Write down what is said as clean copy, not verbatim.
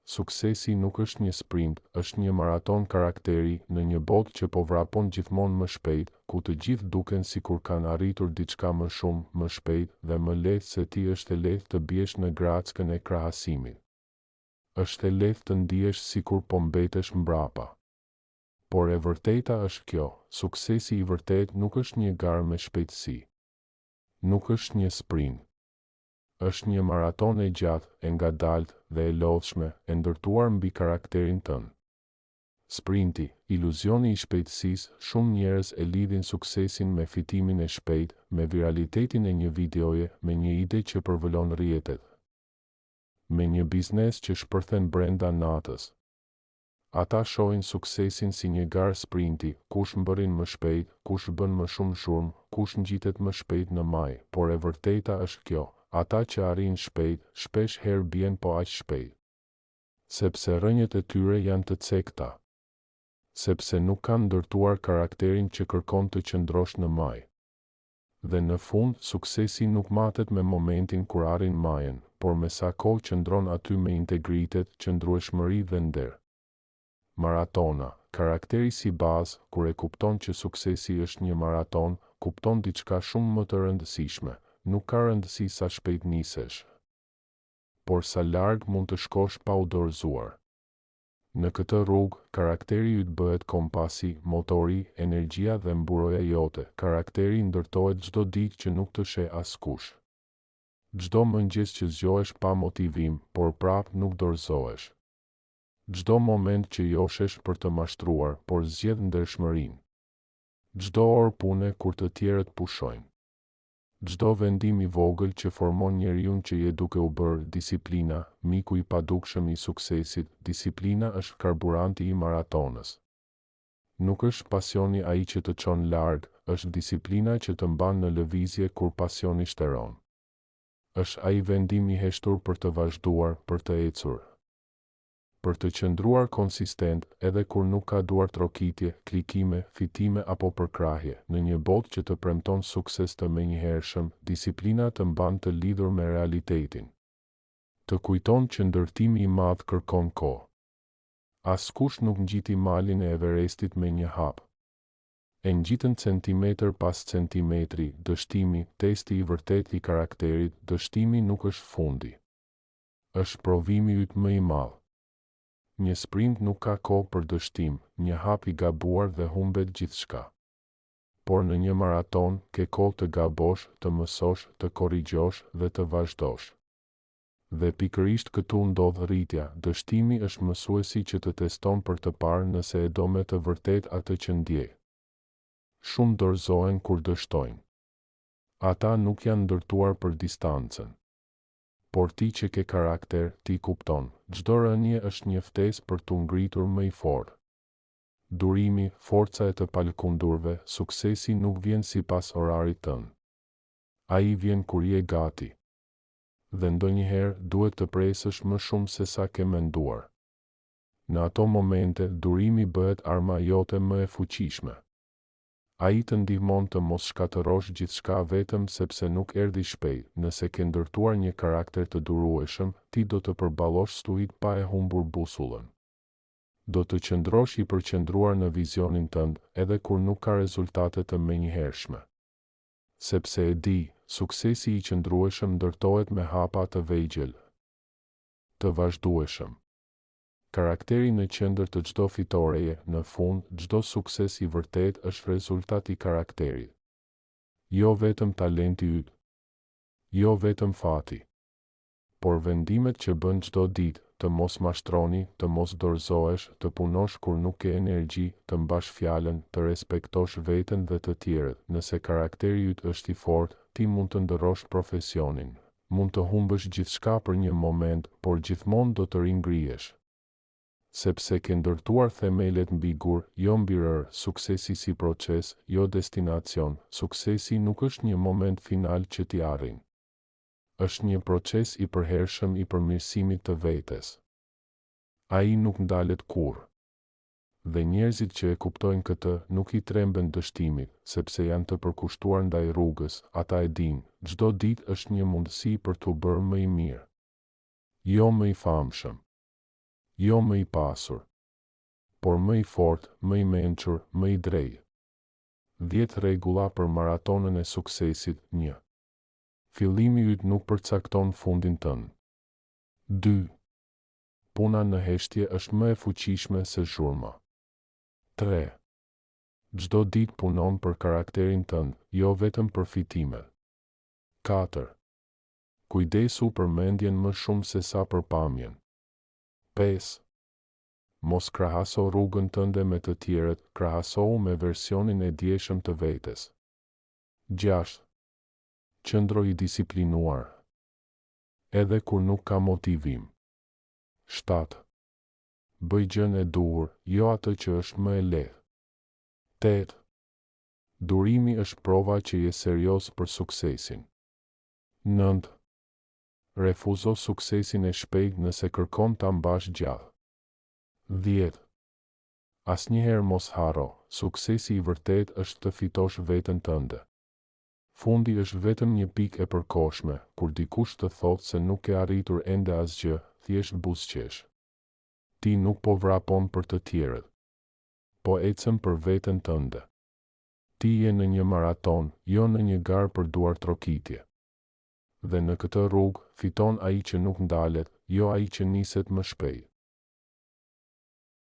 suksesi nuk është një sprint, është një maraton karakteri në një botë që po vrapon gjithmonë më shpejt, ku të gjithë duken sikur kanë arritur diçka më shumë, më shpejt dhe më lehtë se ti. Është e lehtë të biesh në grackën e krahasimit. Është e lehtë të ndihesh sikur po mbetesh mbrapa. Por e vërteta është kjo, suksesi i vërtet nuk është një garë me shpejtësi. Nuk është një sprint. Është një maraton e gjatë, e ngadaltë dhe e lodhshme, e ndërtuar mbi karakterin tënd. Sprinti, iluzioni i shpejtësisë, shumë njerëz e lidhin suksesin me fitimin e shpejtë, me viralitetin e një videoje, me një ide që përvëlon rrjetet, me një biznes që shpërthen brenda natës. Ata shohin suksesin si një garë sprinti, kush mbërrin më shpejt, kush bën më shumë zhurmë, kush ngjitet më shpejt në maj, por e vërteta është kjo, ata që arrin shpejt, shpesh herë bien po aq shpejt. Sepse rënjët e tyre janë të cekta. Sepse nuk kanë ndërtuar karakterin që kërkon të qëndrosh në maj. Dhe në fund, suksesi nuk matet me momentin kur arrin majën, por me sa kohë qëndron aty me integritet, qëndrueshmëri dhe nder. Maratona, karakteri si bazë, kur e kupton që suksesi është një maraton, kupton diçka shumë më të rëndësishme, nuk ka rëndësi sa shpejt nisesh, por sa larg mund të shkosh pa u dorëzuar. Në këtë rrugë, karakteri yt bëhet kompasi, motori, energjia dhe mburoja jote. Karakteri ndërtohet çdo ditë që nuk të sheh askush. Çdo mëngjes që zgjohesh pa motivim, por prap nuk dorëzohesh. Çdo moment që joshesh për të mashtruar, por zgjedh ndershmërinë. Çdo orë pune kur të tjerët pushojnë. Çdo vendim i vogël që formon njeriu që je duke u bërë. Disiplina, miku i padukshëm i suksesit. Disiplina është karburanti i maratonës. Nuk është pasioni ai që të çon larg, është disiplina që të mban në lëvizje kur pasioni shteron. Është ai vendim i heshtur për të vazhduar, për të ecur, për të qëndruar konsistent, edhe kur nuk ka duar trokitje, klikime, fitime apo përkrahje. Në një botë që të premton sukses të menjëhershëm, disiplina të mban të lidhur me realitetin. Të kujton që ndërtimi i madh kërkon kohë. Askush nuk ngjiti malin e Everestit me një hap. E ngjitën centimetër pas centimetri. Dështimi, testi i vërtet i karakterit. Dështimi nuk është fundi. Është provimi yt më i madh. Një sprint nuk ka kohë për dështim, një hap i gabuar dhe humbet gjithçka. Por në një maraton, ke kohë të gabosh, të mësosh, të korrigjosh dhe të vazhdosh. Dhe pikërisht këtu ndodh rritja. Dështimi është mësuesi që të teston për të parë nëse e do me të vërtet atë që ndjej. Shumë dorëzohen kur dështojnë. Ata nuk janë ndërtuar për distancën. Por ti që ke karakter, ti kupton, çdo rënje është një ftesë për t'u ngritur më i fortë. Durimi, forca e të palkundurve, suksesi nuk vjen sipas orarit tënd. Ai vjen kur je gati. Dhe ndonjëherë duhet të presësh më shumë se sa ke menduar. Në ato momente, durimi bëhet arma jote më e fuqishme. Ai të ndihmon të mos shkatërosh gjithçka vetëm sepse nuk erdhi shpejt. Nëse ke ndërtuar një karakter të durueshëm, ti do të përballosh stuhit pa e humbur busullën. Do të qëndrosh i përqendruar në vizionin tënd, edhe kur nuk ka rezultate të menjëhershme. Sepse e di, suksesi i qëndrueshëm ndërtohet me hapa të vegjël, të vazhdueshëm. Karakteri në qendër të çdo fitoreje, në fund, çdo sukses i vërtet është rezultat i karakterit. Jo vetëm talenti yt, jo vetëm fati, por vendimet që bën çdo ditë, të mos mashtroni, të mos dorëzohesh, të punosh kur nuk ke energji, të mbash fjalën, të respektosh veten dhe të tjerët. Nëse karakteri yt është i fortë, ti mund të ndërrosh profesionin, mund të humbësh gjithçka për një moment, por gjithmonë do të ringrihesh. Sepse ke ndërtuar themelet mbi gur, jo mbi rër. Suksesi si proces, jo destinacion. Suksesi nuk është një moment final që ti arrin. Është një proces i përhershëm i përmirësimit të vetes. Ai nuk ndalet kurrë. Dhe njerëzit që e kuptojnë këtë, nuk i tremben dështimit, sepse janë të përkushtuar ndaj rrugës. Ata e dinë, çdo ditë është një mundësi për t'u bërë më i mirë, jo më i famshëm. jo më i pasur, por më i fort, më i mençur, më i drejtë. 10 rregulla për maratonën e suksesit. 1. Fillimi yt nuk përcakton fundin tënd. 2. Puna në heshtje është më e fuqishme se zhurma. 3. Çdo ditë punon për karakterin tënd, jo vetëm për fitimet. 4. Kujdesu për mendjen më shumë se sa për pamjen. 5. Mos krahaso rrugën tënde me të tjerët, krahasohu me versionin e dieshëm të vetes. 6. Qëndro i disiplinuar, edhe kur nuk ka motivim. 7. Bëj gjën e duhur, jo atë që është më e lehtë. 8. Durimi është prova që je serioz për suksesin. 9. Refuzo suksesin e shpejt nëse kërkon ta mbash gjallë. 10. Asnjëherë mos harro, suksesi i vërtet është të fitosh veten tënde. Fundi është vetëm një pikë e përkohshme, kur dikush të thotë se nuk e arritur ende asgjë, thjesht buzëqesh. Ti nuk po vrapon për të tjerët, po ecën për veten tënde. Ti je në një maraton, jo në një garë për duar trokitje. Dhe në këtë rrugë, fiton ai që nuk ndalet, jo ai që niset më shpejt.